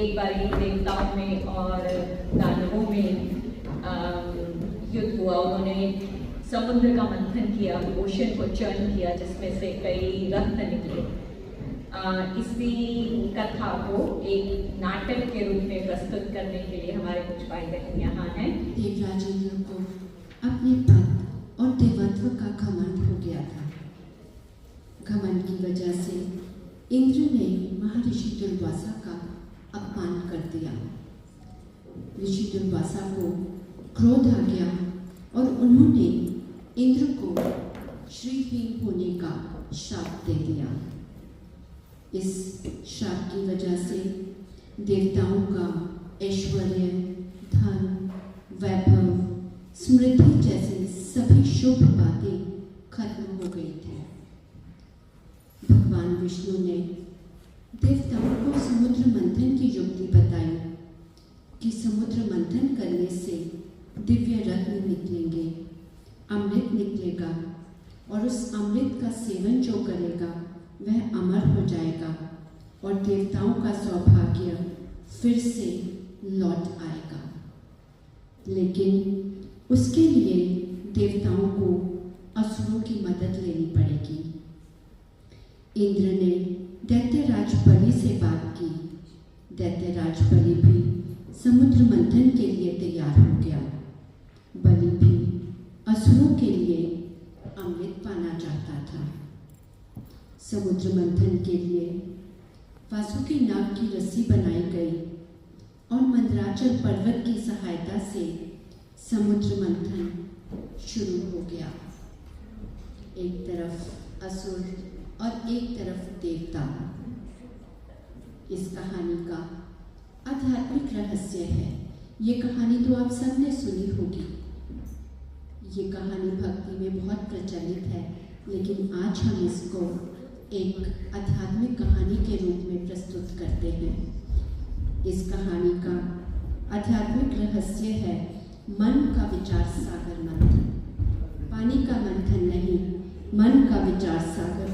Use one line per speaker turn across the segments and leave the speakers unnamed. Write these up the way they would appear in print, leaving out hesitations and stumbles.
एक बारी देवताओं में और दानवों में युद्ध हुआ। उन्होंने समुद्र का मंथन किया, ओशन को चर्न किया, जिसमें से कई रत्न निकले। इसी कथा को एक नाटक के रूप में प्रस्तुत करने के लिए हमारे कुछ भाई बहन यहाँ हैं।
देवराज इंद्र को अपने पद और देवत्व का घमंड हो गया था। घमंड की वजह से इंद्र ने महर्षि दुर्वासा का अपमान कर दिया। ऋषि दुर्वासा को क्रोध आ गया और उन्होंने इंद्र को श्रीहीन होने का श्राप दे दिया। इस श्राप की वजह से देवताओं का ऐश्वर्य, धन, वैभव, स्मृति जैसी सभी शुभ बातें खत्म हो गई थी। भगवान विष्णु ने देवताओं को समुद्र मंथन की युक्ति बताई कि समुद्र मंथन करने से दिव्य रत्न निकलेंगे, अमृत निकलेगा और उस अमृत का सेवन जो करेगा वह अमर हो जाएगा और देवताओं का सौभाग्य फिर से लौट आएगा। लेकिन उसके लिए देवताओं को असुरों की मदद लेनी पड़ेगी। इंद्र ने दैत्यराज बलि से बात की। दैत्यराज बलि भी समुद्र मंथन के लिए तैयार हो गया। बलि भी असुरों के लिए अमृत पाना चाहता था। समुद्र मंथन के लिए वासुकी नाग की रस्सी बनाई गई और मंदराचल पर्वत की सहायता से समुद्र मंथन शुरू हो गया। एक तरफ असुर और एक तरफ देवता। इस कहानी का आध्यात्मिक रहस्य है। ये कहानी तो आप सबने सुनी होगी। ये कहानी भक्ति में बहुत प्रचलित है, लेकिन आज हम इसको एक आध्यात्मिक कहानी के रूप में प्रस्तुत करते हैं। इस कहानी का आध्यात्मिक रहस्य है मन का विचार सागर मंथन। पानी का मंथन नहीं, मन का विचार सागर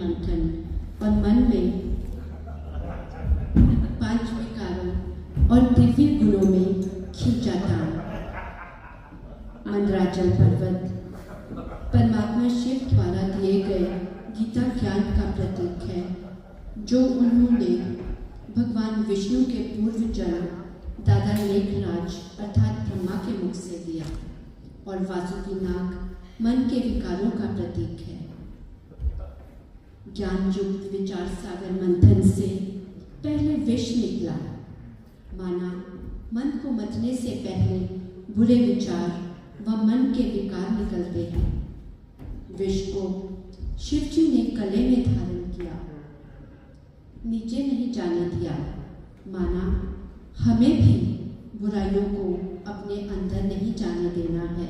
मंथन। और मन में 5 विकारों और दिव्य गुणों में खींचातान। मंदराचल पर्वत परमात्मा शिव द्वारा दिए गए गीता ज्ञान का प्रतीक है, जो उन्होंने भगवान विष्णु के पूर्व जन्म दादा लेखराज अर्थात ब्रह्मा के मुख से दिया। और वासुकी नाग मन के विकारों का प्रतीक है। ज्ञान युक्त विचार सागर मंथन से पहले विष निकला। माना मन को मथने से पहले बुरे विचार व मन के विकार निकलते हैं। विष को शिव जी ने गले में धारण किया, नीचे नहीं जाने दिया। माना हमें भी बुराइयों को अपने अंदर नहीं जाने देना है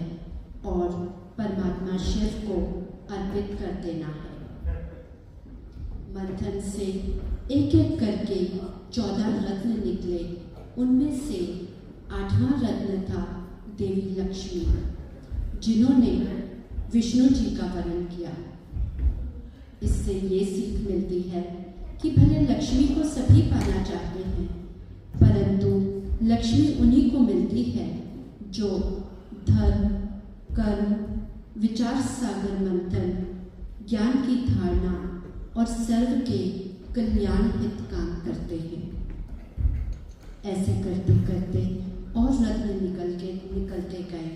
और परमात्मा शिव को अर्पित कर देना है। मंथन से एक एक करके 14 रत्न निकले। उनमें से 8वां रत्न था देवी लक्ष्मी, जिन्होंने विष्णु जी का वरण किया। इससे ये सीख मिलती है कि भले लक्ष्मी को सभी पाना चाहते हैं, परंतु लक्ष्मी उन्हीं को मिलती है जो धर्म, कर्म, विचार सागर मंथन, ज्ञान की धारणा और सर्व के कल्याण हित काम करते हैं। ऐसे करते करते और रत्न निकलते गए।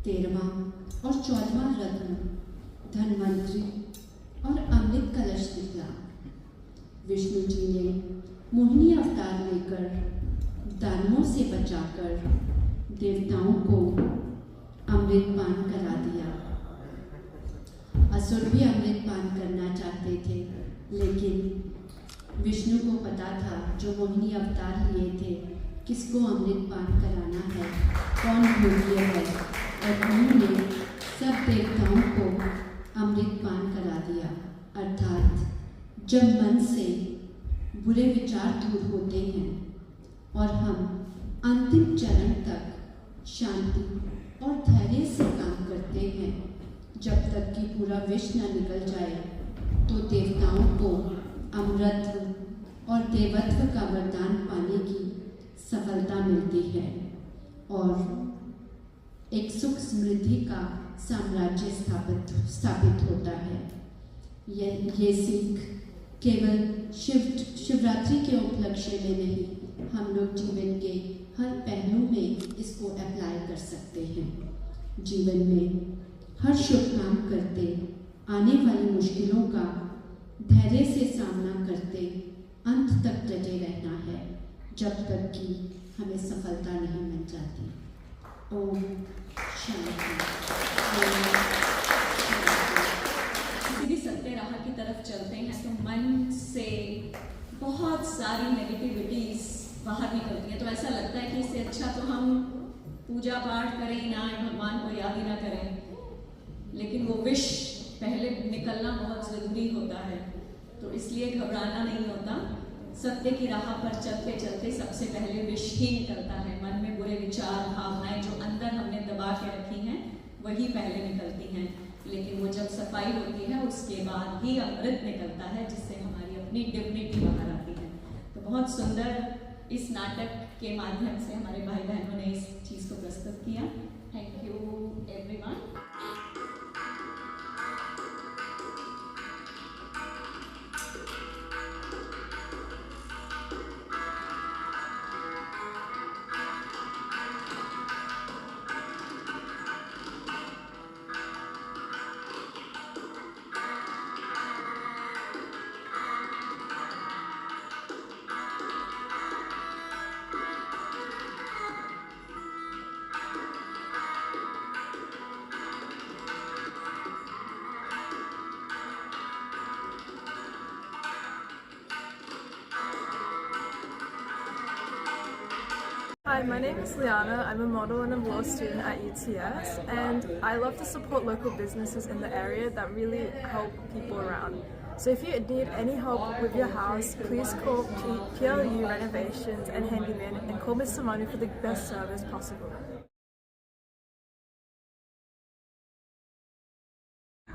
13वां और 14वां रत्न धनवंतरी और अमृत कलश निकला। विष्णु जी ने मोहिनी अवतार लेकर दानवों से बचाकर देवताओं को अमृत पान करा दिया। असुर भी अमृत पान करना चाहते थे, लेकिन विष्णु को पता था जो मोहिनी अवतार लिए थे किसको अमृत पान कराना है, कौन योग्य है, और उन्होंने सब देवताओं को अमृत पान करा दिया। अर्थात जब मन से बुरे विचार दूर होते हैं और हम अंतिम चरण तक शांति और धैर्य से काम करते हैं, जब तक कि पूरा विष न निकल जाए, तो देवताओं को अमृत और देवत्व का वरदान पाने की सफलता मिलती है और एक सुख समृद्धि का साम्राज्य स्थापित होता है। ये सीख केवल शिवरात्रि के उपलक्ष्य में नहीं, हम लोग जीवन के हर पहलू में इसको अप्लाई कर सकते हैं। जीवन में हर शुभ काम करते, आने वाली मुश्किलों का धैर्य से सामना करते अंत तक डटे रहना है, जब तक कि हमें सफलता नहीं मिल जाती। ओम शांति।
किसी भी सत्य राह की तरफ चलते हैं तो मन से बहुत सारी नेगेटिविटीज बाहर निकलती हैं, तो ऐसा लगता है कि इससे अच्छा तो हम पूजा पाठ करें ना, भगवान को याद ही ना करें। लेकिन वो विश पहले निकलना बहुत ज़रूरी होता है, तो इसलिए घबराना नहीं होता। सत्य की राह पर चलते चलते सबसे पहले विश ही निकलता है। मन में बुरे विचार, भावनाएं जो अंदर हमने दबा के रखी हैं वही पहले निकलती हैं, लेकिन वो जब सफाई होती है उसके बाद ही अमृत निकलता है, जिससे हमारी अपनी डिग्निटी बाहर आती है। तो बहुत सुंदर इस नाटक के माध्यम से हमारे भाई बहनों ने इस चीज़ को प्रस्तुत किया। Thank you everyone.
Hi, my name is Liana. I'm a model and a law student at UTS, and I love to support local businesses in the area that really help people around. So if you need any help with your house, please call PLU Renovations and Handyman and call Mr. Manu for the best service possible.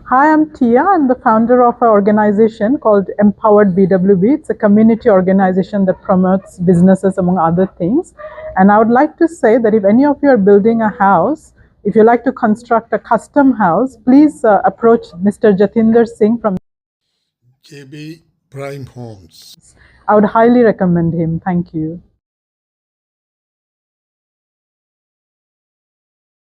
Hi, I'm Tia. I'm the founder of an organization called Empowered BWB. It's a community organization that promotes businesses among other things. And I would like to say that if any of you are building a house, if you like to construct a custom house, please approach Mr. Jatinder Singh from
JB Prime Homes.
I would highly recommend him. Thank you.